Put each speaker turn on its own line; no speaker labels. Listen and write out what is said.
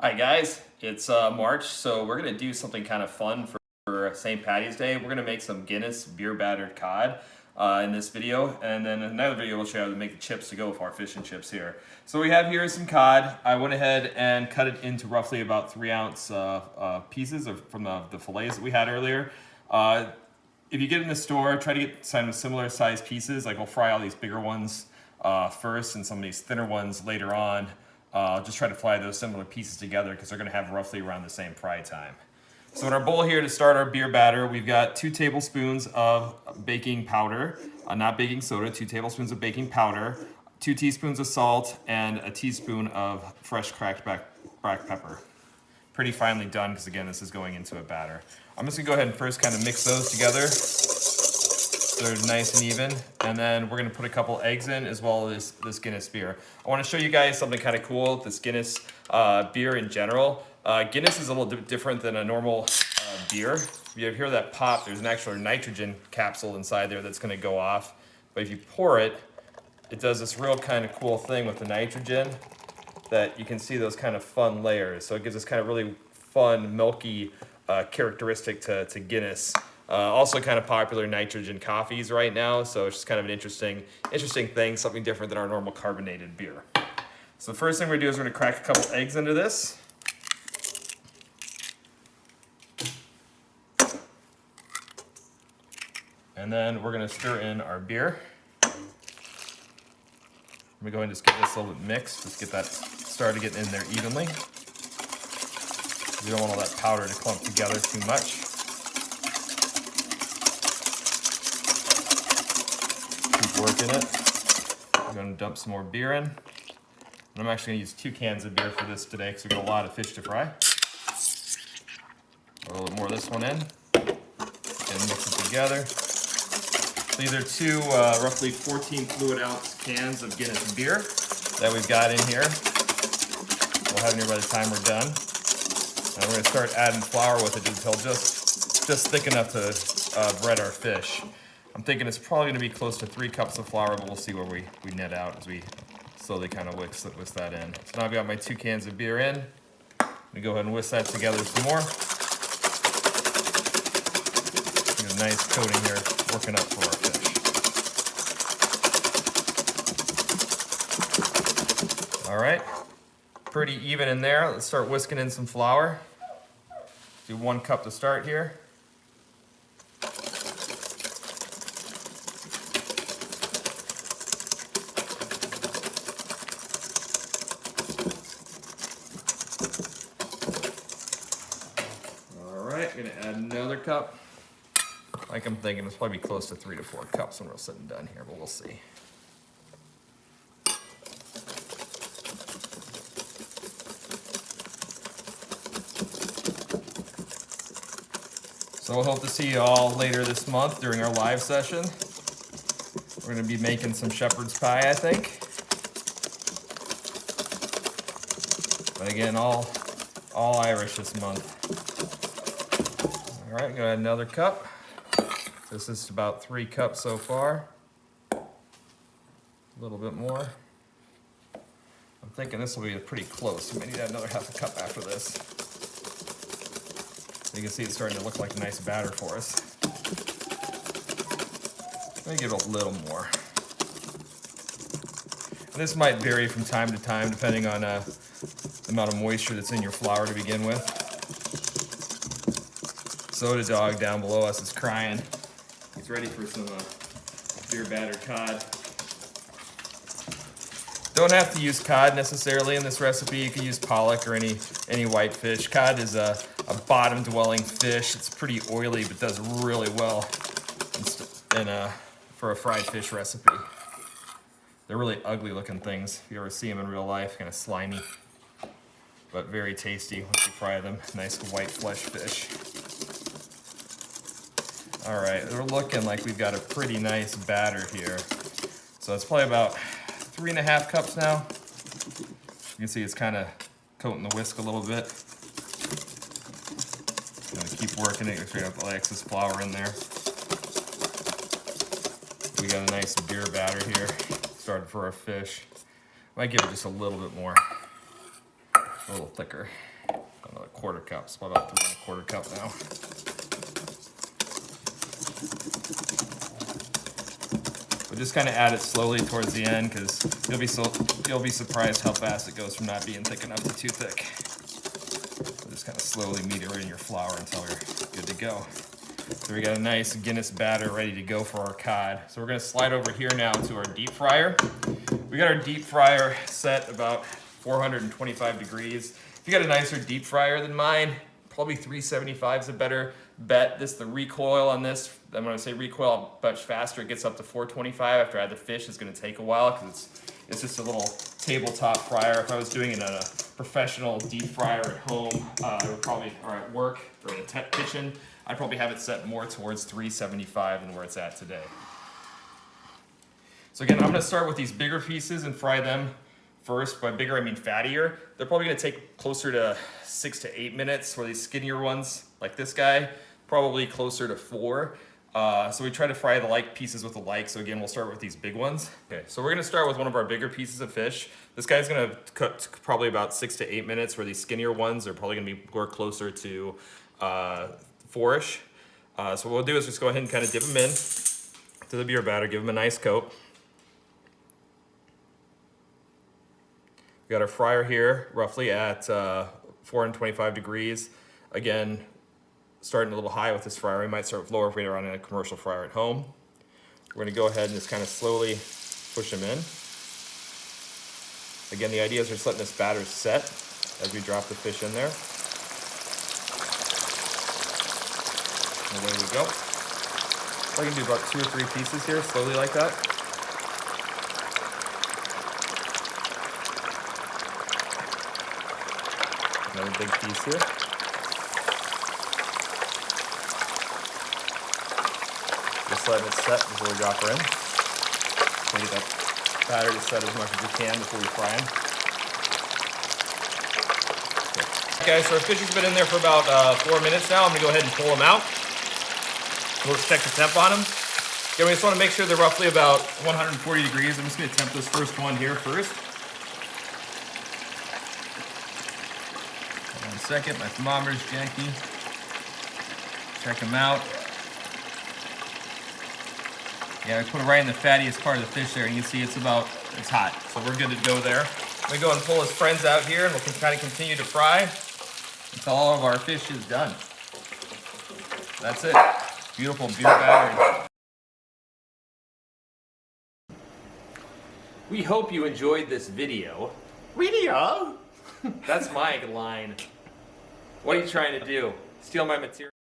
Hi guys, it's March, so we're gonna do something kind of fun for St. Patty's Day. We're gonna make some Guinness beer battered cod in this video, and then in another video we'll show you how to make the chips to go with our fish and chips here. So what we have here is some cod. I went ahead and cut it into roughly about 3-ounce pieces from the fillets that we had earlier. If you get in the store, try to get some similar size pieces. Like we'll fry all these bigger ones first and some of these thinner ones later on. Just try to fry those similar pieces together because they're going to have roughly around the same fry time. So in our bowl here to start our beer batter, we've got 2 tablespoons of baking powder, not baking soda, 2 tablespoons of baking powder, 2 teaspoons of salt, and a teaspoon of fresh cracked black pepper. Pretty finely done because again, this is going into a batter. I'm just going to go ahead and first kind of mix those together so they're nice and even, and then we're going to put a couple eggs in as well as this Guinness beer. I want to show you guys something kind of cool, this Guinness beer in general. Guinness is a little bit different than a normal beer. If you hear that pop, there's an actual nitrogen capsule inside there that's going to go off. But if you pour it, it does this real kind of cool thing with the nitrogen that you can see those kind of fun layers. So it gives this kind of really fun, milky characteristic to Guinness. Also kind of popular nitrogen coffees right now, so it's just kind of an interesting thing, something different than our normal carbonated beer. So the first thing we're going to do is we're going to crack a couple eggs into this. And then we're going to stir in our beer. I'm going to go ahead and just get this a little bit mixed, just get that started getting in there evenly. You don't want all that powder to clump together too much. Keep working it. I'm going to dump some more beer in. And I'm actually going to use 2 cans of beer for this today because we've got a lot of fish to fry. A little bit more of this one in. And mix it together. So these are 2 roughly 14 fluid ounce cans of Guinness beer that we've got in here. We'll have it here by the time we're done. And we're going to start adding flour with it until just thick enough to bread our fish. I'm thinking it's probably going to be close to 3 cups of flour, but we'll see where we net out as we slowly kind of whisk that in. So now I've got my 2 cans of beer in. I'm going to go ahead and whisk that together some more. Get a nice coating here, working up for our fish. All right, pretty even in there. Let's start whisking in some flour. Do 1 cup to start here. I'm going to add another cup. Like I'm thinking it's probably close to 3 to 4 cups when we're sitting done here, but we'll see. So we'll hope to see you all later this month during our live session. We're going to be making some shepherd's pie, I think. But again, all Irish this month. All right, I'm gonna add another cup. This is about 3 cups so far. A little bit more. I'm thinking this will be pretty close. We may need to add another half a cup after this. You can see it's starting to look like a nice batter for us. Let me give it a little more. And this might vary from time to time depending on the amount of moisture that's in your flour to begin with. Soda dog down below us is crying. He's ready for some beer battered cod. Don't have to use cod necessarily in this recipe. You can use pollock or any white fish. Cod is a bottom dwelling fish. It's pretty oily but does really well for a fried fish recipe. They're really ugly looking things. If you ever see them in real life, kind of slimy, but very tasty once you fry them. Nice white flesh fish. All right, we're looking like we've got a pretty nice batter here. So it's probably about 3.5 cups now. You can see it's kind of coating the whisk a little bit. Gonna keep working it, make sure you have the excess flour in there. We got a nice beer batter here, started for our fish. Might give it just a little bit more. A little thicker. Another quarter cup. So about 3¼ cup now. But just kind of add it slowly towards the end, because you'll be surprised how fast it goes from not being thick enough to too thick. So just kind of slowly meteorate in your flour until you're good to go. So we got a nice Guinness batter ready to go for our cod. So we're gonna slide over here now to our deep fryer. We got our deep fryer set about 425 degrees. If you got a nicer deep fryer than mine, probably 375 is a better bet. The recoil on this, I'm gonna say recoil much faster. It gets up to 425 after I add the fish. It's gonna take a while because it's just a little tabletop fryer. If I was doing it in a professional deep fryer at home, or at work, or in a kitchen, I'd probably have it set more towards 375 than where it's at today. So again, I'm gonna start with these bigger pieces and fry them first. By bigger, I mean fattier. They're probably gonna take closer to 6 to 8 minutes, where these skinnier ones, like this guy, probably closer to 4. So we try to fry the like pieces with the like. So again, we'll start with these big ones. Okay, so we're gonna start with one of our bigger pieces of fish. This guy's gonna cook probably about 6 to 8 minutes, where these skinnier ones are probably gonna be more closer to 4-ish. So what we'll do is just go ahead and kind of dip them in to the beer batter, give them a nice coat. We got our fryer here, roughly at 425 degrees. Again, starting a little high with this fryer. We might start lower if we're running a commercial fryer at home. We're gonna go ahead and just kind of slowly push them in. Again, the idea is just letting this batter set as we drop the fish in there. And away we go. We're gonna do about 2 or 3 pieces here, slowly like that. Another big piece here. Just letting it set before we drop her in. So get that batter to set as much as you can before we fry them. Okay, so our fish has been in there for about 4 minutes now. I'm gonna go ahead and pull them out. We'll check the temp on them. Again, we just wanna make sure they're roughly about 140 degrees. I'm just gonna temp this first one here first. 1 second, my thermometer's janky. Check them out. Yeah, I put it right in the fattiest part of the fish there, and you can see it's hot. So we're good to go there. We go and pull his friends out here, and we'll kind of continue to fry until all of our fish is done. That's it. Beautiful beer batter. We hope you enjoyed this video. Video? That's my line. What are you trying to do? Steal my material?